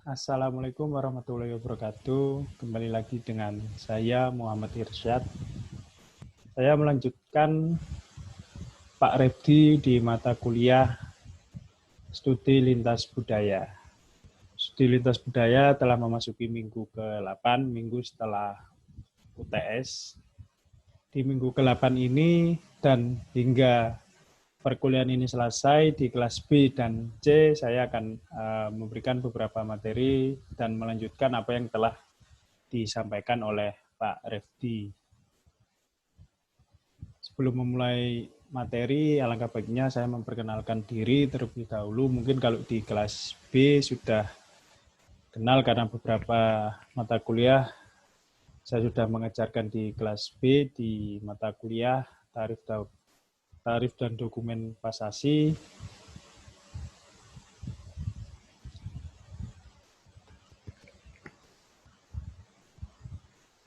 Assalamualaikum warahmatullahi wabarakatuh. Kembali lagi dengan saya Muhammad Irsyad. Saya melanjutkan Pak Repdi di mata kuliah Studi Lintas Budaya. Studi Lintas Budaya telah memasuki minggu ke-8, minggu setelah UTS. Di minggu ke-8 ini dan hingga perkuliahan ini selesai di kelas B dan C, saya akan memberikan beberapa materi dan melanjutkan apa yang telah disampaikan oleh Pak Refdi. Sebelum memulai materi, alangkah baiknya saya memperkenalkan diri terlebih dahulu. Mungkin kalau di kelas B sudah kenal karena beberapa mata kuliah saya sudah mengajarkan di kelas B di mata kuliah tarif dan dokumen pasasi.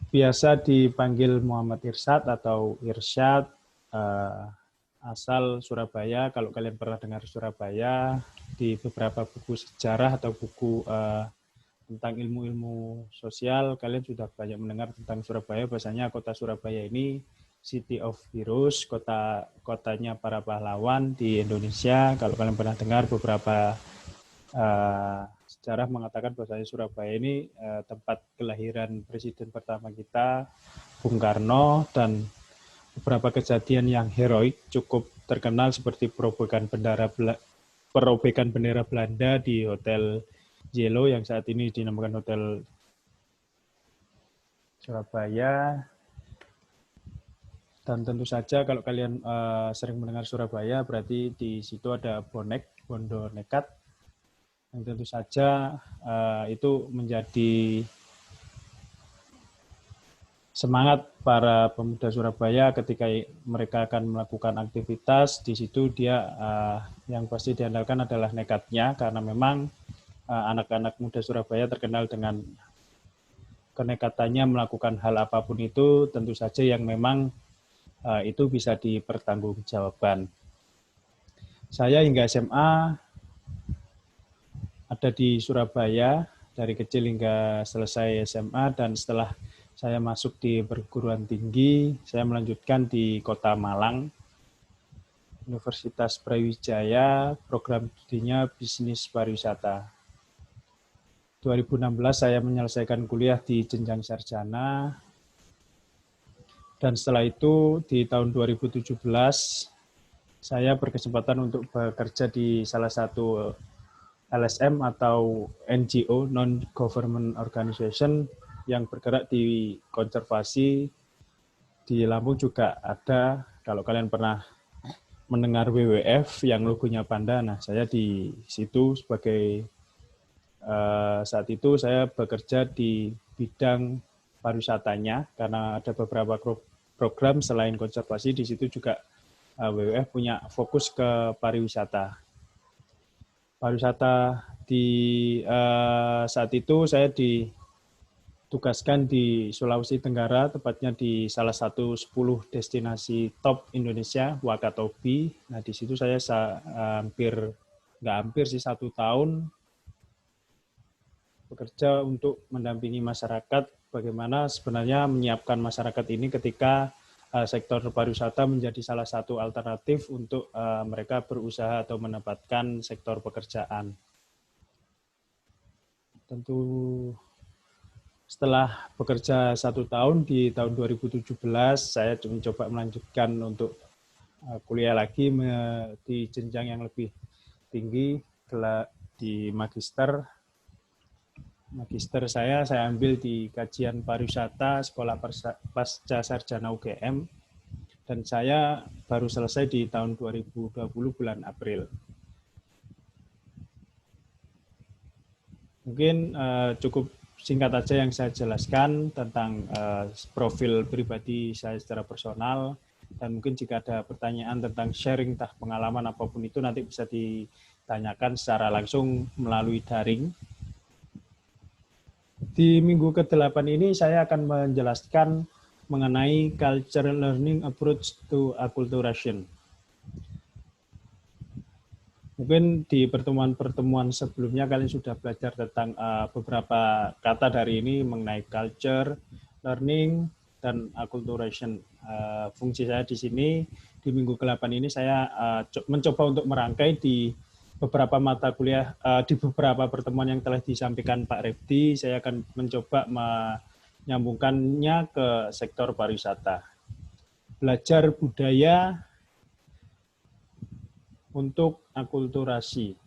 Biasa dipanggil Muhammad Irsyad atau Irsyad, asal Surabaya. Kalau kalian pernah dengar Surabaya, di beberapa buku sejarah atau buku tentang ilmu-ilmu sosial, kalian sudah banyak mendengar tentang Surabaya. Bahasanya kota Surabaya ini City of Heroes, kotanya para pahlawan di Indonesia. Kalau kalian pernah dengar beberapa sejarah mengatakan bahwasanya Surabaya ini tempat kelahiran presiden pertama kita, Bung Karno, dan beberapa kejadian yang heroik cukup terkenal seperti perobekan bendera Belanda di Hotel Yellow yang saat ini dinamakan Hotel Surabaya. Dan tentu saja kalau kalian sering mendengar Surabaya, berarti di situ ada bonek, Bondo Nekat, yang tentu saja itu menjadi semangat para pemuda Surabaya ketika mereka akan melakukan aktivitas. Di situ dia yang pasti diandalkan adalah nekatnya, karena memang anak-anak muda Surabaya terkenal dengan kenekatannya melakukan hal apapun itu, tentu saja yang memang itu bisa dipertanggungjawabkan. Saya hingga SMA ada di Surabaya dari kecil hingga selesai SMA, dan setelah saya masuk di perguruan tinggi, saya melanjutkan di Kota Malang, Universitas Brawijaya, program studinya Bisnis Pariwisata. 2016 saya menyelesaikan kuliah di jenjang sarjana, dan setelah itu di tahun 2017 saya berkesempatan untuk bekerja di salah satu LSM atau NGO, Non-Government Organization, yang bergerak di konservasi. Di Lampung juga ada, kalau kalian pernah mendengar WWF yang logonya panda, nah saya di situ sebagai saat itu saya bekerja di bidang pariwisatanya, karena ada beberapa program selain konservasi, di situ juga WWF punya fokus ke pariwisata. Pariwisata di saat itu saya ditugaskan di Sulawesi Tenggara, tepatnya di salah satu 10 destinasi top Indonesia, Wakatobi. Nah di situ saya nggak hampir sih 1 tahun bekerja untuk mendampingi masyarakat, bagaimana sebenarnya menyiapkan masyarakat ini ketika sektor pariwisata menjadi salah satu alternatif untuk mereka berusaha atau mendapatkan sektor pekerjaan. Tentu setelah bekerja 1 tahun, di tahun 2017 saya mencoba melanjutkan untuk kuliah lagi di jenjang yang lebih tinggi, di magister. Magister saya ambil di kajian pariwisata Sekolah Pasca Sarjana UGM, dan saya baru selesai di tahun 2020 bulan April. Mungkin cukup singkat aja yang saya jelaskan tentang profil pribadi saya secara personal, dan mungkin jika ada pertanyaan tentang sharing pengalaman apapun itu nanti bisa ditanyakan secara langsung melalui daring. Di minggu ke-8 ini saya akan menjelaskan mengenai cultural learning approach to acculturation. Mungkin di pertemuan-pertemuan sebelumnya kalian sudah belajar tentang beberapa kata dari ini mengenai culture, learning, dan acculturation. Fungsi saya di sini di minggu ke-8 ini saya mencoba untuk merangkai di beberapa mata kuliah, di beberapa pertemuan yang telah disampaikan Pak Refdi. Saya akan mencoba menyambungkannya ke sektor pariwisata. Belajar budaya untuk akulturasi.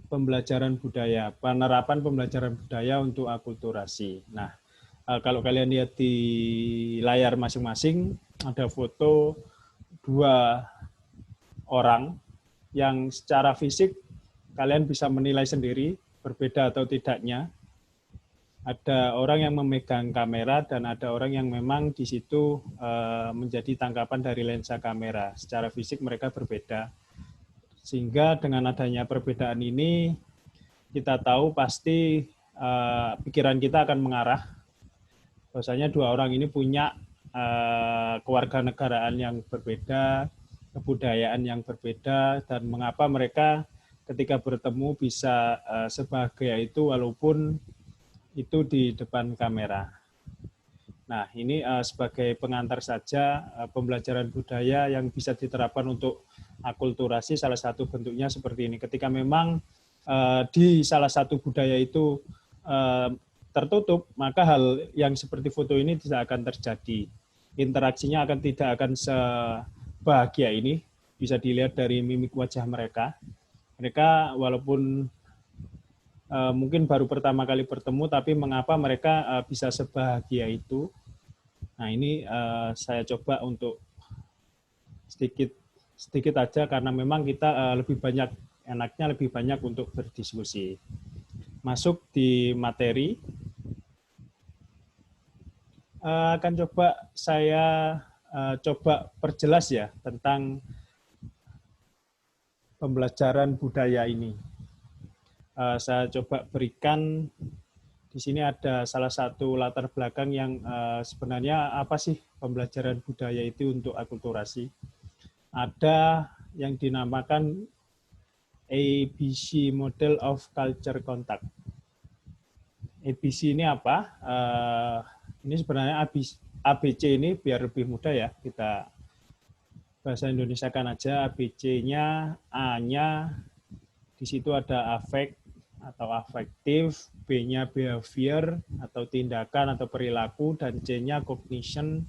Pembelajaran budaya, penerapan pembelajaran budaya untuk akulturasi. Nah, kalau kalian lihat di layar masing-masing, ada foto 2 orang yang secara fisik kalian bisa menilai sendiri berbeda atau tidaknya. Ada orang yang memegang kamera dan ada orang yang memang di situ menjadi tangkapan dari lensa kamera. Secara fisik mereka berbeda. Sehingga dengan adanya perbedaan ini, kita tahu pasti pikiran kita akan mengarah. Bahwasanya 2 orang ini punya kewarganegaraan yang berbeda, kebudayaan yang berbeda, dan mengapa mereka ketika bertemu bisa sebahagia itu walaupun itu di depan kamera. Nah, ini sebagai pengantar saja pembelajaran budaya yang bisa diterapkan untuk akulturasi, salah satu bentuknya seperti ini. Ketika memang di salah satu budaya itu tertutup, maka hal yang seperti foto ini tidak akan terjadi. Interaksinya tidak akan sebahagia ini, bisa dilihat dari mimik wajah mereka. Mereka walaupun mungkin baru pertama kali bertemu, tapi mengapa mereka bisa sebahagia itu. Nah, ini saya coba untuk sedikit aja karena memang kita enaknya lebih banyak untuk berdiskusi. Masuk di materi, akan coba saya coba perjelas ya tentang pembelajaran budaya ini. Saya coba berikan di sini ada salah satu latar belakang yang sebenarnya apa sih pembelajaran budaya itu untuk akulturasi. Ada yang dinamakan ABC Model of Culture Contact. ABC ini apa? Ini sebenarnya ABC ini biar lebih mudah ya, kita bahasa Indonesia kan aja. ABC-nya, A-nya di situ ada affect atau afektif, B-nya behavior atau tindakan atau perilaku, dan C-nya cognition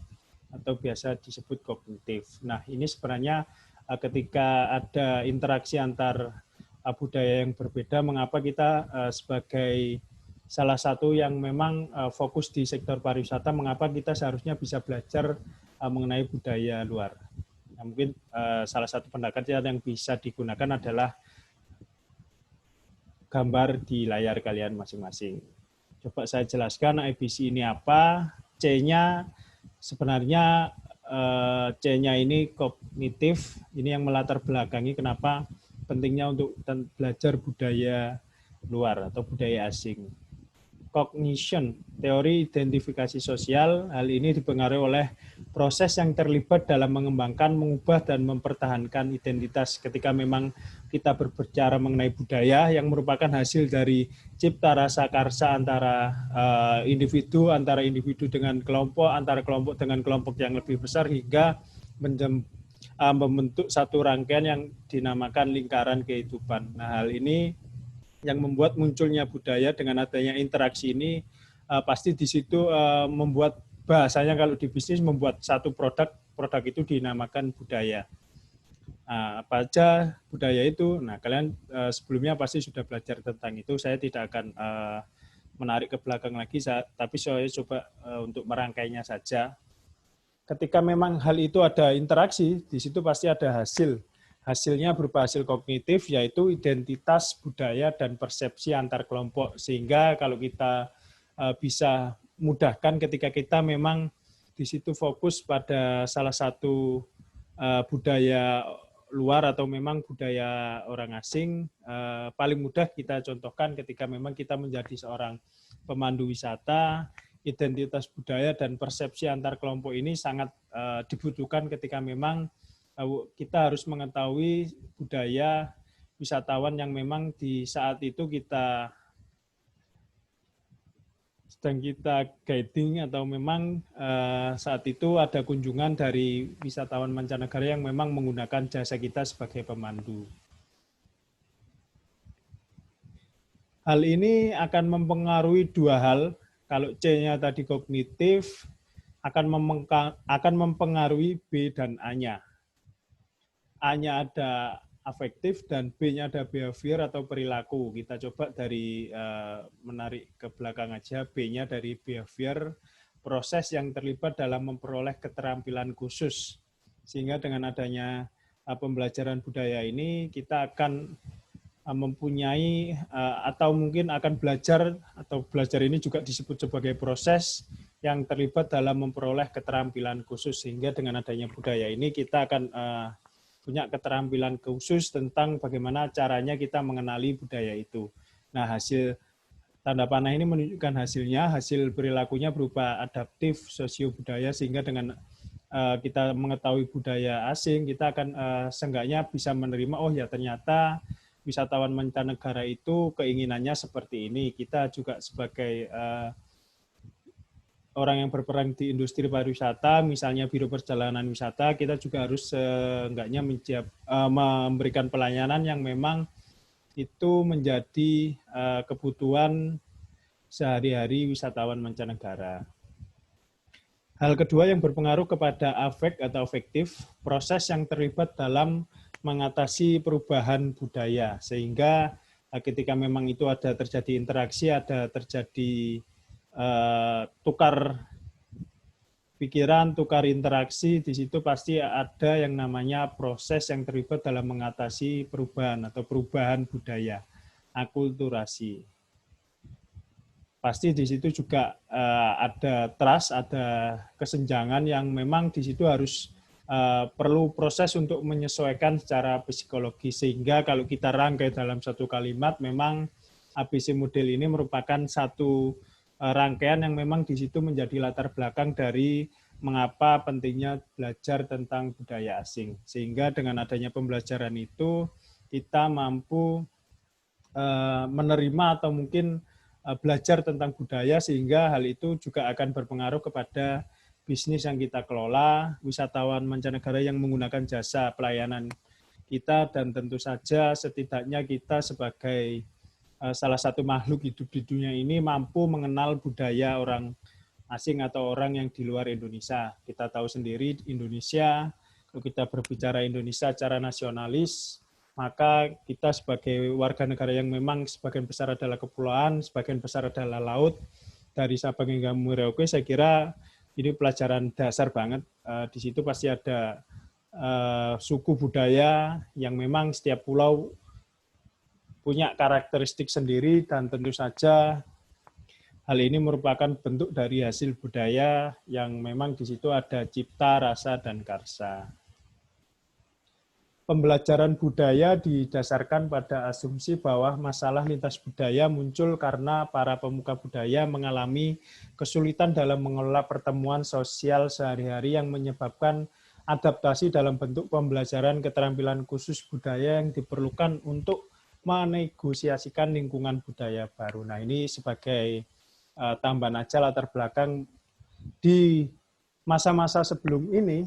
atau biasa disebut kognitif. Nah, ini sebenarnya ketika ada interaksi antar budaya yang berbeda, mengapa kita sebagai salah satu yang memang fokus di sektor pariwisata, mengapa kita seharusnya bisa belajar mengenai budaya luar. Nah, mungkin salah satu pendekatan yang bisa digunakan adalah gambar di layar kalian masing-masing. Coba saya jelaskan ABC ini apa. C-nya sebenarnya C-nya ini kognitif, ini yang melatar belakangi kenapa pentingnya untuk belajar budaya luar atau budaya asing. Cognition, teori identifikasi sosial, hal ini dipengaruhi oleh proses yang terlibat dalam mengembangkan, mengubah, dan mempertahankan identitas. Ketika memang kita berbicara mengenai budaya yang merupakan hasil dari cipta rasa karsa antara individu dengan kelompok, antara kelompok dengan kelompok yang lebih besar, hingga membentuk satu rangkaian yang dinamakan lingkaran kehidupan. Nah, hal ini yang membuat munculnya budaya dengan adanya interaksi ini pasti di situ membuat bahasanya kalau di bisnis membuat satu produk itu dinamakan budaya. Apa aja budaya itu? Nah, kalian sebelumnya pasti sudah belajar tentang itu. Saya tidak akan menarik ke belakang lagi, tapi saya coba untuk merangkainya saja. Ketika memang hal itu ada interaksi, di situ pasti ada hasil. Hasilnya berupa hasil kognitif, yaitu identitas, budaya, dan persepsi antar kelompok. Sehingga kalau kita bisa mudahkan ketika kita memang di situ fokus pada salah satu budaya luar atau memang budaya orang asing, paling mudah kita contohkan ketika memang kita menjadi seorang pemandu wisata, identitas budaya dan persepsi antar kelompok ini sangat dibutuhkan ketika memang kita harus mengetahui budaya wisatawan yang memang di saat itu sedang kita guiding, atau memang saat itu ada kunjungan dari wisatawan mancanegara yang memang menggunakan jasa kita sebagai pemandu. Hal ini akan mempengaruhi dua hal. Kalau C-nya tadi kognitif, akan mempengaruhi B dan A-nya. A-nya ada afektif dan B-nya ada behavior atau perilaku. Kita coba dari menarik ke belakang aja, B-nya dari behavior, proses yang terlibat dalam memperoleh keterampilan khusus. Sehingga dengan adanya pembelajaran budaya ini, kita akan mempunyai atau mungkin akan belajar, atau belajar ini juga disebut sebagai proses yang terlibat dalam memperoleh keterampilan khusus. Sehingga dengan adanya budaya ini kita akan punya keterampilan khusus tentang bagaimana caranya kita mengenali budaya itu. Nah, hasil tanda panah ini menunjukkan hasilnya, hasil perilakunya berupa adaptif sosio budaya, sehingga dengan kita mengetahui budaya asing, kita akan seenggaknya bisa menerima, oh ya ternyata wisatawan mancanegara itu keinginannya seperti ini. Kita juga sebagai orang yang berperan di industri pariwisata, misalnya biro perjalanan wisata, kita juga harus seenggaknya memberikan pelayanan yang memang itu menjadi kebutuhan sehari-hari wisatawan mancanegara. Hal kedua yang berpengaruh kepada afek atau afektif, proses yang terlibat dalam mengatasi perubahan budaya, sehingga ketika memang itu ada terjadi interaksi, ada terjadi tukar pikiran, tukar interaksi, di situ pasti ada yang namanya proses yang terlibat dalam mengatasi perubahan atau perubahan budaya, akulturasi. Pasti di situ juga ada trust, ada kesenjangan yang memang di situ harus perlu proses untuk menyesuaikan secara psikologi, sehingga kalau kita rangkai dalam satu kalimat, memang ABC model ini merupakan satu rangkaian yang memang di situ menjadi latar belakang dari mengapa pentingnya belajar tentang budaya asing. Sehingga dengan adanya pembelajaran itu, kita mampu menerima atau mungkin belajar tentang budaya, sehingga hal itu juga akan berpengaruh kepada bisnis yang kita kelola, wisatawan mancanegara yang menggunakan jasa pelayanan kita, dan tentu saja setidaknya kita sebagai salah satu makhluk hidup di dunia ini mampu mengenal budaya orang asing atau orang yang di luar Indonesia. Kita tahu sendiri Indonesia, kalau kita berbicara Indonesia secara nasionalis, maka kita sebagai warga negara yang memang sebagian besar adalah kepulauan, sebagian besar adalah laut, dari Sabang hingga Merauke, saya kira ini pelajaran dasar banget. Di situ pasti ada suku budaya yang memang setiap pulau punya karakteristik sendiri, dan tentu saja hal ini merupakan bentuk dari hasil budaya yang memang di situ ada cipta, rasa, dan karsa. Pembelajaran budaya didasarkan pada asumsi bahwa masalah lintas budaya muncul karena para pemuka budaya mengalami kesulitan dalam mengelola pertemuan sosial sehari-hari yang menyebabkan adaptasi dalam bentuk pembelajaran keterampilan khusus budaya yang diperlukan untuk menegosiasikan lingkungan budaya baru. Nah, ini sebagai tambahan aja latar belakang di masa-masa sebelum ini.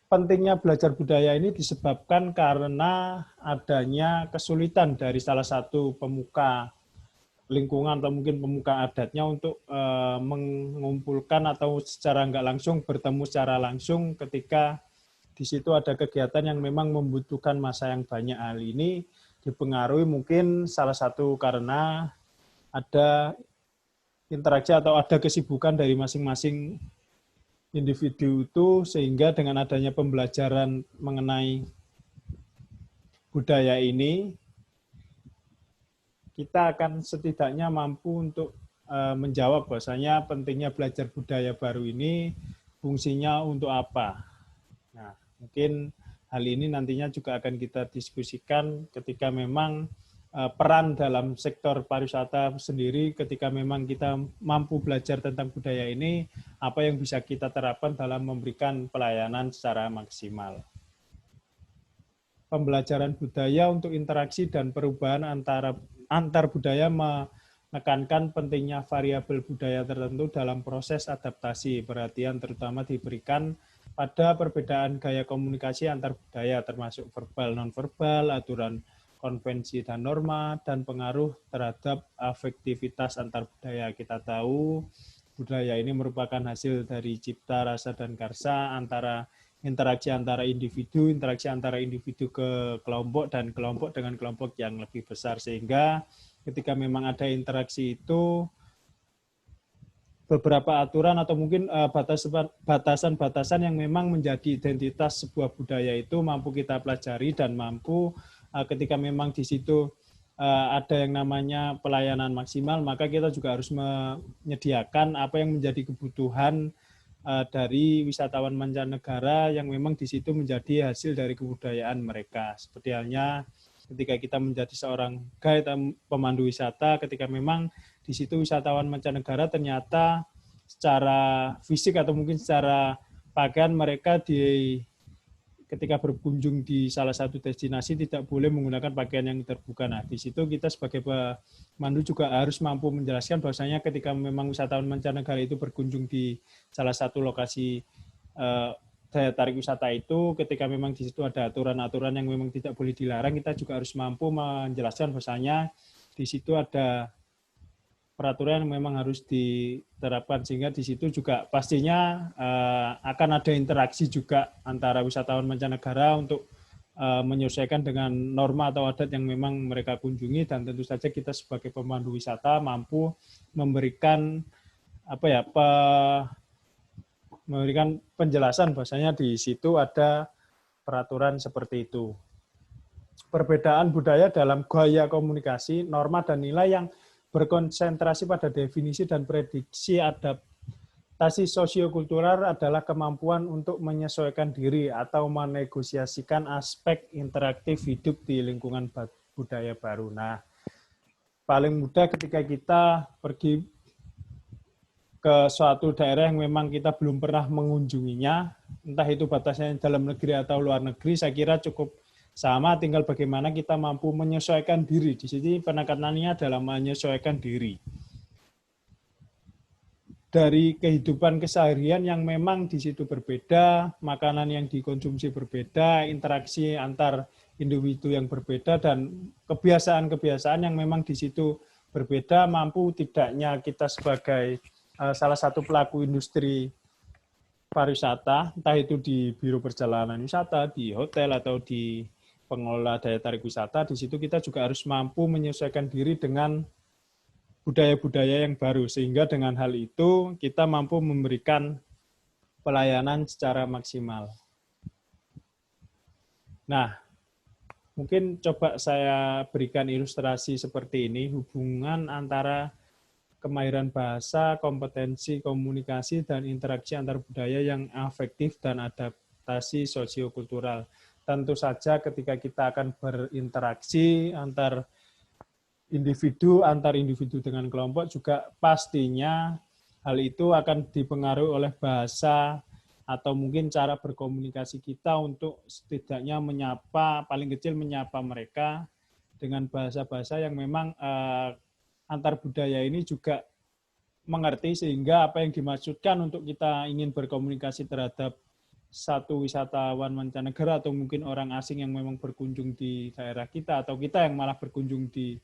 Pentingnya belajar budaya ini disebabkan karena adanya kesulitan dari salah satu pemuka lingkungan atau mungkin pemuka adatnya untuk mengumpulkan atau secara nggak langsung bertemu secara langsung ketika di situ ada kegiatan yang memang membutuhkan masa yang banyak. Hal ini dipengaruhi mungkin salah satu karena ada interaksi atau ada kesibukan dari masing-masing individu itu, sehingga dengan adanya pembelajaran mengenai budaya ini, kita akan setidaknya mampu untuk menjawab bahwasanya pentingnya belajar budaya baru ini fungsinya untuk apa. Nah, mungkin hal ini nantinya juga akan kita diskusikan ketika memang peran dalam sektor pariwisata sendiri, ketika memang kita mampu belajar tentang budaya ini, apa yang bisa kita terapkan dalam memberikan pelayanan secara maksimal. pembelajaran budaya untuk interaksi dan perubahan antar budaya, menekankan pentingnya variabel budaya tertentu dalam proses adaptasi. Perhatian terutama diberikan pada perbedaan gaya komunikasi antar budaya, termasuk verbal, nonverbal, aturan konvensi dan norma, dan pengaruh terhadap afektivitas antar budaya. Kita tahu budaya ini merupakan hasil dari cipta, rasa, dan karsa, interaksi antara individu ke kelompok, dan kelompok dengan kelompok yang lebih besar. Sehingga ketika memang ada interaksi itu, beberapa aturan atau mungkin batasan-batasan yang memang menjadi identitas sebuah budaya itu mampu kita pelajari, dan mampu ketika memang di situ ada yang namanya pelayanan maksimal, maka kita juga harus menyediakan apa yang menjadi kebutuhan dari wisatawan mancanegara yang memang di situ menjadi hasil dari kebudayaan mereka. Seperti halnya ketika kita menjadi seorang guide atau pemandu wisata, ketika memang di situ wisatawan mancanegara ternyata secara fisik atau mungkin secara pakaian mereka ketika berkunjung di salah satu destinasi tidak boleh menggunakan pakaian yang terbuka. Nah, di situ kita sebagai pemandu juga harus mampu menjelaskan bahwasanya ketika memang wisatawan mancanegara itu berkunjung di salah satu lokasi daya tarik wisata itu, ketika memang di situ ada aturan-aturan yang memang tidak boleh dilarang, kita juga harus mampu menjelaskan bahwasanya di situ ada peraturan yang memang harus diterapkan, sehingga di situ juga pastinya akan ada interaksi juga antara wisatawan mancanegara untuk menyesuaikan dengan norma atau adat yang memang mereka kunjungi, dan tentu saja kita sebagai pemandu wisata mampu memberikan memberikan penjelasan bahwasanya di situ ada peraturan seperti itu. Perbedaan budaya dalam gaya komunikasi, norma dan nilai yang berkonsentrasi pada definisi dan prediksi adaptasi sosiokultural adalah kemampuan untuk menyesuaikan diri atau menegosiasikan aspek interaktif hidup di lingkungan budaya baru. Nah, paling mudah ketika kita pergi ke suatu daerah yang memang kita belum pernah mengunjunginya, entah itu batasnya dalam negeri atau luar negeri, saya kira cukup sama, tinggal bagaimana kita mampu menyesuaikan diri. Di sini penekanannya adalah menyesuaikan diri. Dari kehidupan keseharian yang memang di situ berbeda, makanan yang dikonsumsi berbeda, interaksi antar individu yang berbeda, dan kebiasaan-kebiasaan yang memang di situ berbeda, mampu tidaknya kita sebagai salah satu pelaku industri pariwisata, entah itu di biro perjalanan wisata, di hotel, atau di pengelola daya tarik wisata, di situ kita juga harus mampu menyesuaikan diri dengan budaya-budaya yang baru, sehingga dengan hal itu kita mampu memberikan pelayanan secara maksimal. Nah, mungkin coba saya berikan ilustrasi seperti ini, hubungan antara kemahiran bahasa, kompetensi komunikasi, dan interaksi antar budaya yang afektif dan adaptasi sosiokultural. Tentu saja ketika kita akan berinteraksi antar individu dengan kelompok, juga pastinya hal itu akan dipengaruhi oleh bahasa atau mungkin cara berkomunikasi kita untuk setidaknya menyapa, paling kecil menyapa mereka dengan bahasa-bahasa yang memang antar budaya ini juga mengerti, sehingga apa yang dimaksudkan untuk kita ingin berkomunikasi terhadap satu wisatawan mancanegara atau mungkin orang asing yang memang berkunjung di daerah kita, atau kita yang malah berkunjung di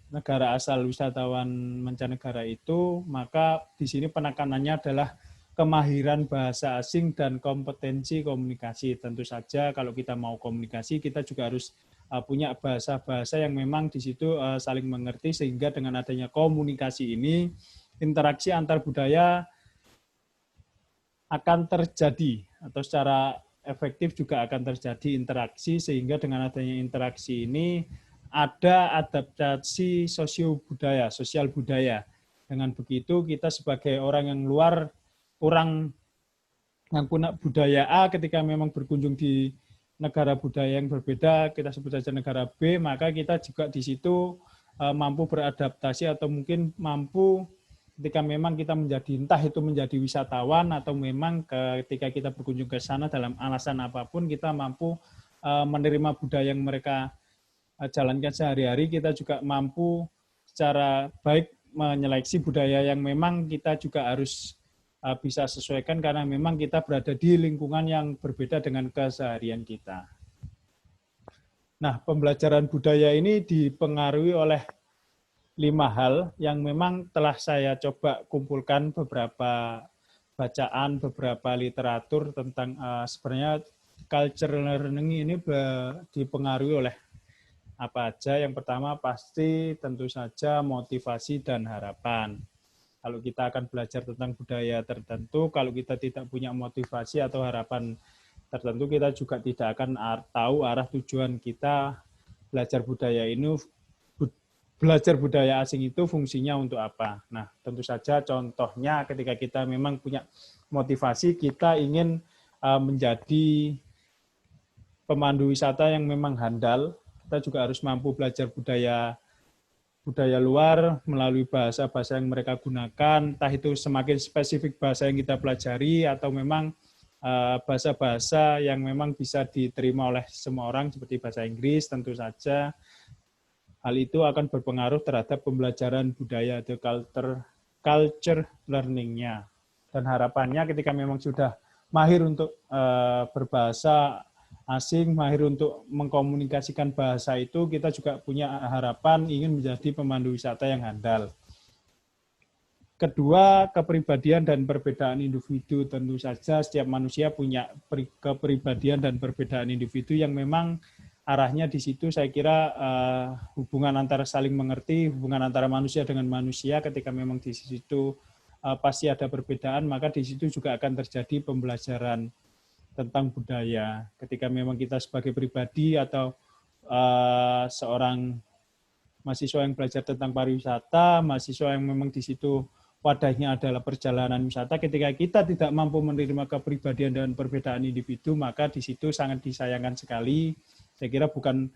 negara asal wisatawan mancanegara itu, maka di sini penekanannya adalah kemahiran bahasa asing dan kompetensi komunikasi. Tentu saja kalau kita mau komunikasi, kita juga harus punya bahasa-bahasa yang memang di situ saling mengerti, sehingga dengan adanya komunikasi ini, interaksi antar budaya akan terjadi, atau secara efektif juga akan terjadi interaksi, sehingga dengan adanya interaksi ini ada adaptasi sosial budaya. Dengan begitu kita sebagai orang yang luar, orang yang punya budaya A, ketika memang berkunjung di negara budaya yang berbeda, kita sebut saja negara B, maka kita juga di situ mampu beradaptasi, atau mungkin mampu ketika memang kita menjadi, entah itu menjadi wisatawan atau memang ketika kita berkunjung ke sana dalam alasan apapun, kita mampu menerima budaya yang mereka jalankan sehari-hari, kita juga mampu secara baik menyeleksi budaya yang memang kita juga harus bisa sesuaikan karena memang kita berada di lingkungan yang berbeda dengan keseharian kita. Nah, pembelajaran budaya ini dipengaruhi oleh 5 hal yang memang telah saya coba kumpulkan beberapa bacaan, beberapa literatur tentang sebenarnya culture learning ini dipengaruhi oleh apa aja. Yang pertama pasti tentu saja motivasi dan harapan. Kalau kita akan belajar tentang budaya tertentu, kalau kita tidak punya motivasi atau harapan tertentu, kita juga tidak akan tahu arah tujuan kita belajar budaya ini. Belajar budaya asing itu fungsinya untuk apa? Nah, tentu saja contohnya ketika kita memang punya motivasi, kita ingin menjadi pemandu wisata yang memang handal, kita juga harus mampu belajar budaya luar melalui bahasa-bahasa yang mereka gunakan, entah itu semakin spesifik bahasa yang kita pelajari atau memang bahasa-bahasa yang memang bisa diterima oleh semua orang seperti bahasa Inggris. Tentu saja hal itu akan berpengaruh terhadap pembelajaran budaya atau culture learning-nya. Dan harapannya ketika memang sudah mahir untuk berbahasa asing, mahir untuk mengkomunikasikan bahasa itu, kita juga punya harapan ingin menjadi pemandu wisata yang handal. Kedua, kepribadian dan perbedaan individu. Tentu saja setiap manusia punya kepribadian dan perbedaan individu yang memang arahnya di situ saya kira hubungan antara saling mengerti, hubungan antara manusia dengan manusia ketika memang di situ pasti ada perbedaan, maka di situ juga akan terjadi pembelajaran tentang budaya. Ketika memang kita sebagai pribadi atau seorang mahasiswa yang belajar tentang pariwisata, mahasiswa yang memang di situ wadahnya adalah perjalanan wisata, ketika kita tidak mampu menerima kepribadian dan perbedaan individu, maka di situ sangat disayangkan sekali. Saya kira bukan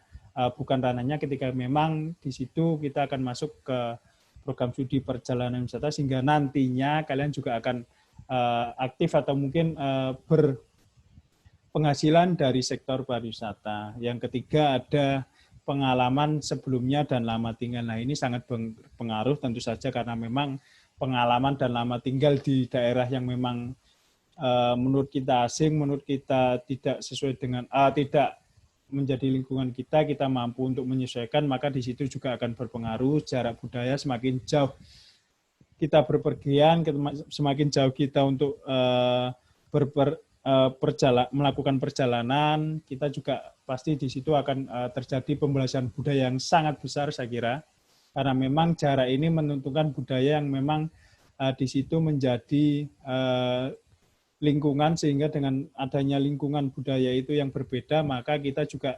ranahnya ketika memang di situ kita akan masuk ke program studi perjalanan wisata, sehingga nantinya kalian juga akan aktif atau mungkin penghasilan dari sektor pariwisata. Yang ketiga ada pengalaman sebelumnya dan lama tinggal. Nah, ini sangat berpengaruh tentu saja karena memang pengalaman dan lama tinggal di daerah yang memang menurut kita asing, menurut kita tidak sesuai dengan tidak menjadi lingkungan kita mampu untuk menyesuaikan, maka di situ juga akan berpengaruh jarak budaya. Semakin jauh kita berpergian, semakin jauh kita untuk melakukan perjalanan, kita juga pasti di situ akan terjadi pembelajaran budaya yang sangat besar saya kira, karena memang jarak ini menentukan budaya yang memang di situ menjadi lingkungan, sehingga dengan adanya lingkungan budaya itu yang berbeda, maka kita juga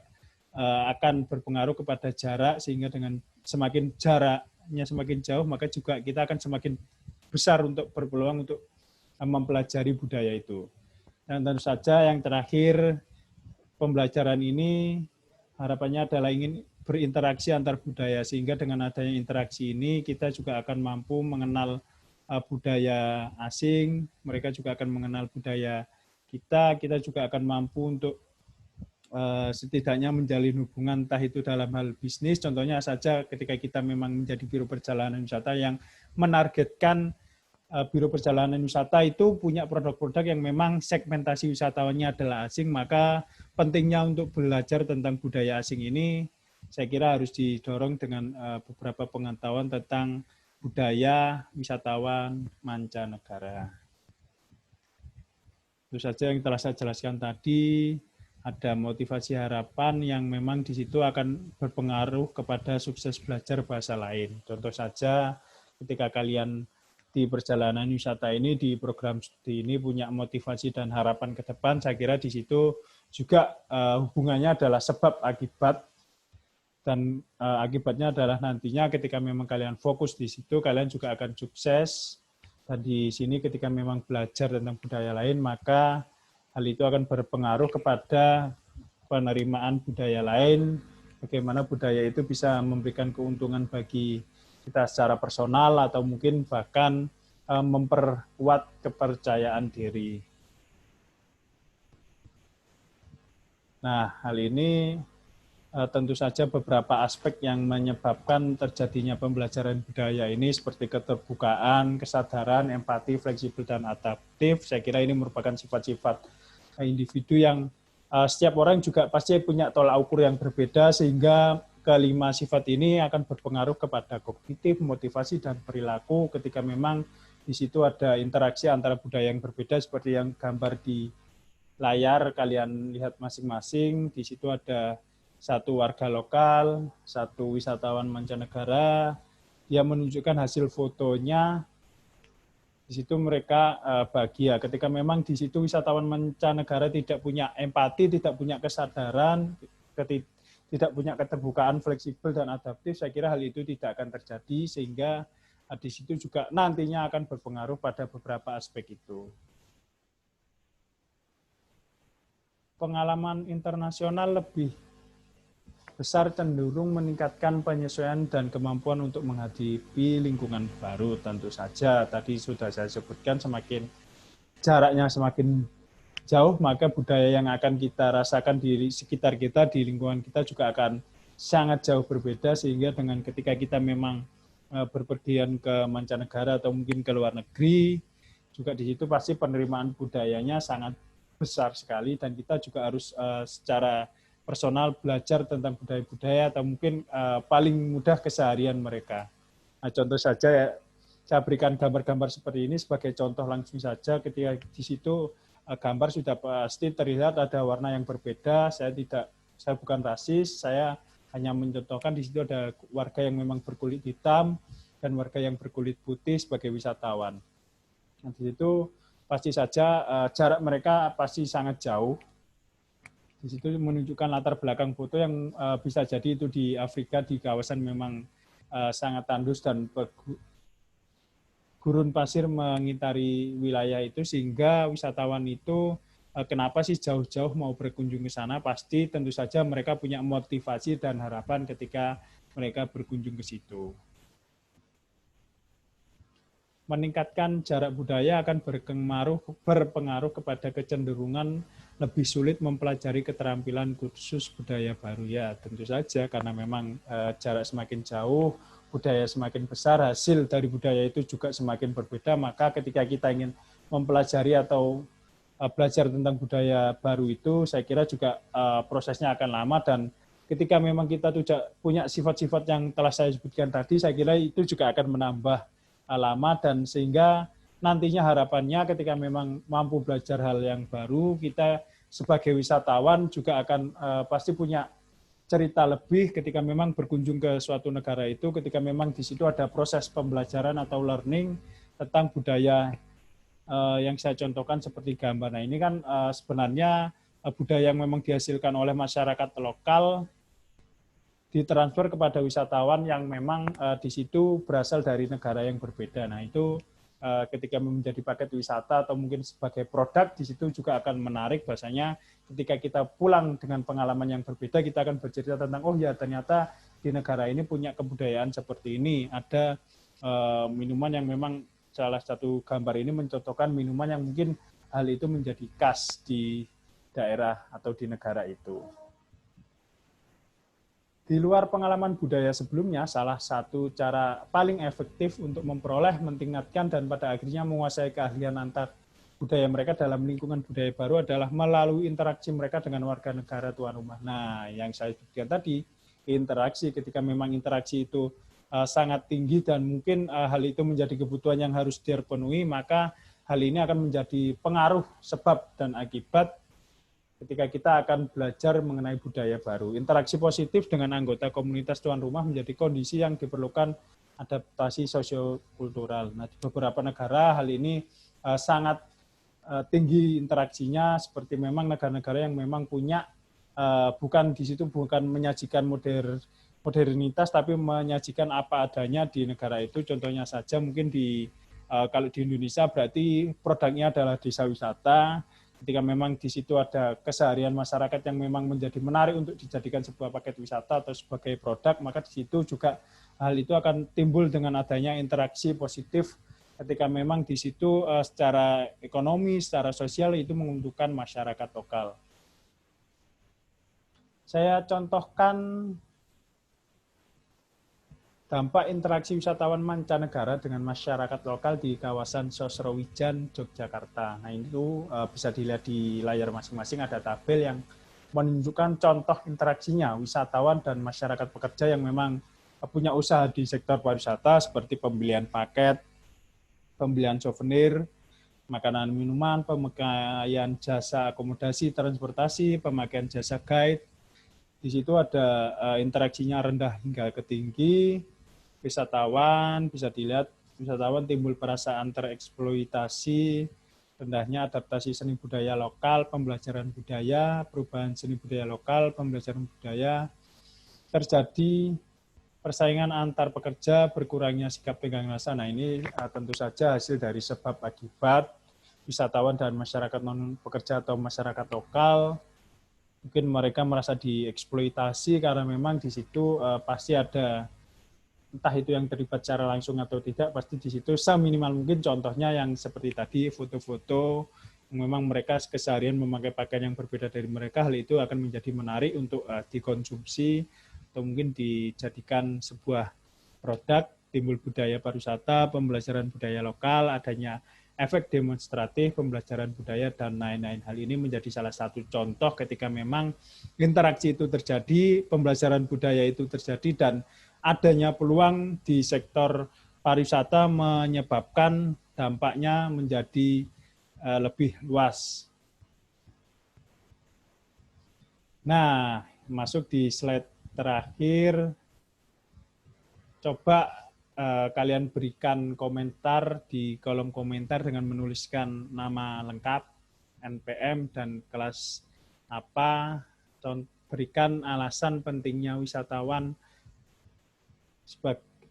akan berpengaruh kepada jarak, sehingga dengan semakin jaraknya semakin jauh, maka juga kita akan semakin besar untuk berpeluang untuk mempelajari budaya itu. Dan tentu saja yang terakhir, pembelajaran ini harapannya adalah ingin berinteraksi antar budaya, sehingga dengan adanya interaksi ini kita juga akan mampu mengenal budaya asing, mereka juga akan mengenal budaya kita juga akan mampu untuk setidaknya menjalin hubungan, entah itu dalam hal bisnis, contohnya saja ketika kita memang menjadi biro perjalanan wisata yang menargetkan biro perjalanan wisata itu punya produk-produk yang memang segmentasi wisatawannya adalah asing, maka pentingnya untuk belajar tentang budaya asing ini saya kira harus didorong dengan beberapa pengetahuan tentang budaya wisatawan mancanegara. Itu saja yang telah saya jelaskan tadi. Ada motivasi harapan yang memang di situ akan berpengaruh kepada sukses belajar bahasa lain. Contoh saja ketika kalian di perjalanan wisata ini, di program studi ini punya motivasi dan harapan ke depan, saya kira di situ juga hubungannya adalah sebab akibat, dan akibatnya adalah nantinya ketika memang kalian fokus di situ, kalian juga akan sukses. Dan di sini ketika memang belajar tentang budaya lain, maka hal itu akan berpengaruh kepada penerimaan budaya lain, bagaimana budaya itu bisa memberikan keuntungan bagi kita secara personal atau mungkin bahkan memperkuat kepercayaan diri. Nah, hal ini tentu saja beberapa aspek yang menyebabkan terjadinya pembelajaran budaya ini seperti keterbukaan, kesadaran, empati, fleksibel, dan adaptif. Saya kira ini merupakan sifat-sifat individu yang setiap orang juga pasti punya tolak ukur yang berbeda, sehingga kelima sifat ini akan berpengaruh kepada kognitif, motivasi, dan perilaku ketika memang di situ ada interaksi antara budaya yang berbeda seperti yang gambar di layar kalian lihat masing-masing. Di situ ada satu warga lokal, satu wisatawan mancanegara. Dia menunjukkan hasil fotonya. Di situ mereka bahagia. Ketika memang di situ wisatawan mancanegara tidak punya empati, tidak punya kesadaran, tidak punya keterbukaan, fleksibel, dan adaptif, saya kira hal itu tidak akan terjadi, sehingga di situ juga nantinya akan berpengaruh pada beberapa aspek itu. Pengalaman internasional lebih besar cenderung meningkatkan penyesuaian dan kemampuan untuk menghadapi lingkungan baru. Tentu saja tadi sudah saya sebutkan, semakin jaraknya semakin jauh, maka budaya yang akan kita rasakan di sekitar kita, di lingkungan kita juga akan sangat jauh berbeda, sehingga dengan ketika kita memang berpergian ke mancanegara atau mungkin ke luar negeri, juga di situ pasti penerimaan budayanya sangat besar sekali, dan kita juga harus secara personal belajar tentang budaya-budaya atau mungkin paling mudah keseharian mereka. Nah, contoh saja ya, saya berikan gambar-gambar seperti ini sebagai contoh langsung saja. Ketika di situ gambar sudah pasti terlihat ada warna yang berbeda. Saya bukan rasis, saya hanya mencontohkan di situ ada warga yang memang berkulit hitam dan warga yang berkulit putih sebagai wisatawan. Nah, di situ pasti saja jarak mereka pasti sangat jauh. Di situ menunjukkan latar belakang foto yang bisa jadi itu di Afrika, di kawasan memang sangat tandus dan gurun pasir mengitari wilayah itu, sehingga wisatawan itu kenapa sih jauh-jauh mau berkunjung ke sana? Pasti tentu saja mereka punya motivasi dan harapan ketika mereka berkunjung ke situ. Meningkatkan jarak budaya akan berpengaruh kepada kecenderungan lebih sulit mempelajari keterampilan khusus budaya baru. Ya, tentu saja karena memang jarak semakin jauh, budaya semakin besar, hasil dari budaya itu juga semakin berbeda, maka ketika kita ingin mempelajari atau belajar tentang budaya baru itu, saya kira juga prosesnya akan lama, dan ketika memang kita tidak punya sifat-sifat yang telah saya sebutkan tadi, saya kira itu juga akan menambah lama, dan sehingga nantinya harapannya ketika memang mampu belajar hal yang baru, kita sebagai wisatawan juga akan pasti punya cerita lebih ketika memang berkunjung ke suatu negara itu, ketika memang di situ ada proses pembelajaran atau learning tentang budaya yang saya contohkan seperti gambar. Nah, ini kan sebenarnya budaya yang memang dihasilkan oleh masyarakat lokal ditransfer kepada wisatawan yang memang di situ berasal dari negara yang berbeda. Nah, itu ketika menjadi paket wisata atau mungkin sebagai produk, di situ juga akan menarik. Bahasanya ketika kita pulang dengan pengalaman yang berbeda, kita akan bercerita tentang, oh ya ternyata di negara ini punya kebudayaan seperti ini. Ada minuman yang memang, salah satu gambar ini mencontohkan minuman yang mungkin hal itu menjadi khas di daerah atau di negara itu. Di luar pengalaman budaya sebelumnya, salah satu cara paling efektif untuk memperoleh, mentingkatkan, dan pada akhirnya menguasai keahlian antar budaya mereka dalam lingkungan budaya baru adalah melalui interaksi mereka dengan warga negara tuan rumah. Nah, yang saya sebutkan tadi, interaksi, ketika memang interaksi itu sangat tinggi dan mungkin hal itu menjadi kebutuhan yang harus dipenuhi, maka hal ini akan menjadi pengaruh sebab dan akibat ketika kita akan belajar mengenai budaya baru. Interaksi positif dengan anggota komunitas tuan rumah menjadi kondisi yang diperlukan adaptasi sosiokultural. Nah, di beberapa negara hal ini sangat tinggi interaksinya, seperti memang negara-negara yang memang punya bukan di situ bukan menyajikan modernitas, tapi menyajikan apa adanya di negara itu. Contohnya saja mungkin kalau di Indonesia berarti produknya adalah desa wisata. Ketika memang di situ ada keseharian masyarakat yang memang menjadi menarik untuk dijadikan sebuah paket wisata atau sebagai produk, maka di situ juga hal itu akan timbul dengan adanya interaksi positif ketika memang di situ secara ekonomi, secara sosial itu menguntungkan masyarakat lokal. Saya contohkan dampak interaksi wisatawan mancanegara dengan masyarakat lokal di kawasan Sosrowijan, Yogyakarta. Nah, itu bisa dilihat di layar masing-masing, ada tabel yang menunjukkan contoh interaksinya wisatawan dan masyarakat pekerja yang memang punya usaha di sektor pariwisata seperti pembelian paket, pembelian souvenir, makanan minuman, pemakaian jasa akomodasi, transportasi, pemakaian jasa guide. Di situ ada interaksinya rendah hingga ke tinggi. Wisatawan bisa dilihat wisatawan timbul perasaan tereksploitasi, rendahnya adaptasi seni budaya lokal, pembelajaran budaya, perubahan seni budaya lokal, pembelajaran budaya, terjadi persaingan antar pekerja, berkurangnya sikap tenggang rasa. Nah, ini tentu saja hasil dari sebab akibat wisatawan dan masyarakat non pekerja atau masyarakat lokal. Mungkin mereka merasa dieksploitasi karena memang di situ pasti ada, entah itu yang terlibat secara langsung atau tidak, pasti di situ seminimal mungkin, contohnya yang seperti tadi foto-foto, memang mereka keseharian memakai pakaian yang berbeda dari mereka, hal itu akan menjadi menarik untuk dikonsumsi atau mungkin dijadikan sebuah produk, timbul budaya pariwisata, pembelajaran budaya lokal, adanya efek demonstratif, pembelajaran budaya, dan lain-lain. Hal ini menjadi salah satu contoh ketika memang interaksi itu terjadi, pembelajaran budaya itu terjadi, dan adanya peluang di sektor pariwisata menyebabkan dampaknya menjadi lebih luas. Nah, masuk di slide terakhir. Coba kalian berikan komentar di kolom komentar dengan menuliskan nama lengkap, NPM, dan kelas apa. Berikan alasan pentingnya wisatawan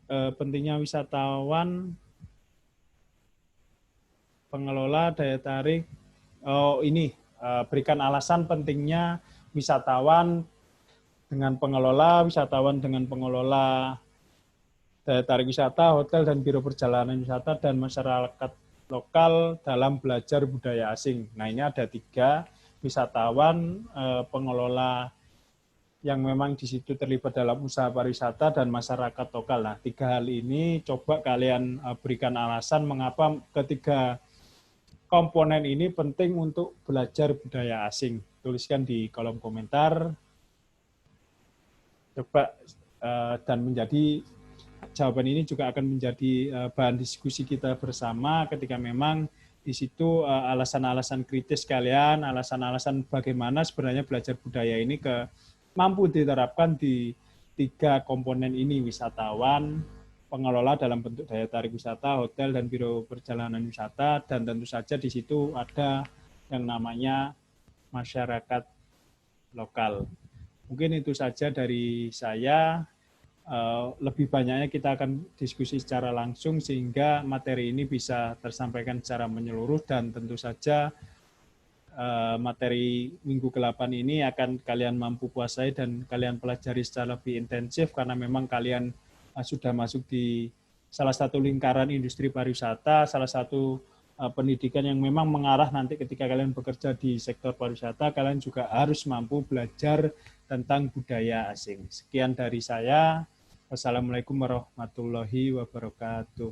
pentingnya wisatawan, pengelola daya tarik. Berikan alasan pentingnya wisatawan dengan pengelola, wisatawan dengan pengelola daya tarik wisata, hotel dan biro perjalanan wisata, dan masyarakat lokal dalam belajar budaya asing. Nah, ini ada 3, wisatawan, pengelola yang memang di situ terlibat dalam usaha pariwisata, dan masyarakat lokal. Nah, 3 hal ini coba kalian berikan alasan mengapa ketiga komponen ini penting untuk belajar budaya asing. Tuliskan di kolom komentar. Coba dan menjadi jawaban ini juga akan menjadi bahan diskusi kita bersama ketika memang di situ alasan-alasan kritis kalian, alasan-alasan bagaimana sebenarnya belajar budaya ini mampu diterapkan di 3 komponen ini, wisatawan, pengelola dalam bentuk daya tarik wisata, hotel dan biro perjalanan wisata, dan tentu saja di situ ada yang namanya masyarakat lokal. Mungkin itu saja dari saya. Lebih banyaknya kita akan diskusi secara langsung sehingga materi ini bisa tersampaikan secara menyeluruh, dan tentu saja materi minggu ke-8 ini akan kalian mampu kuasai dan kalian pelajari secara lebih intensif karena memang kalian sudah masuk di salah satu lingkaran industri pariwisata, salah satu pendidikan yang memang mengarah nanti ketika kalian bekerja di sektor pariwisata, kalian juga harus mampu belajar tentang budaya asing. Sekian dari saya. Wassalamualaikum warahmatullahi wabarakatuh.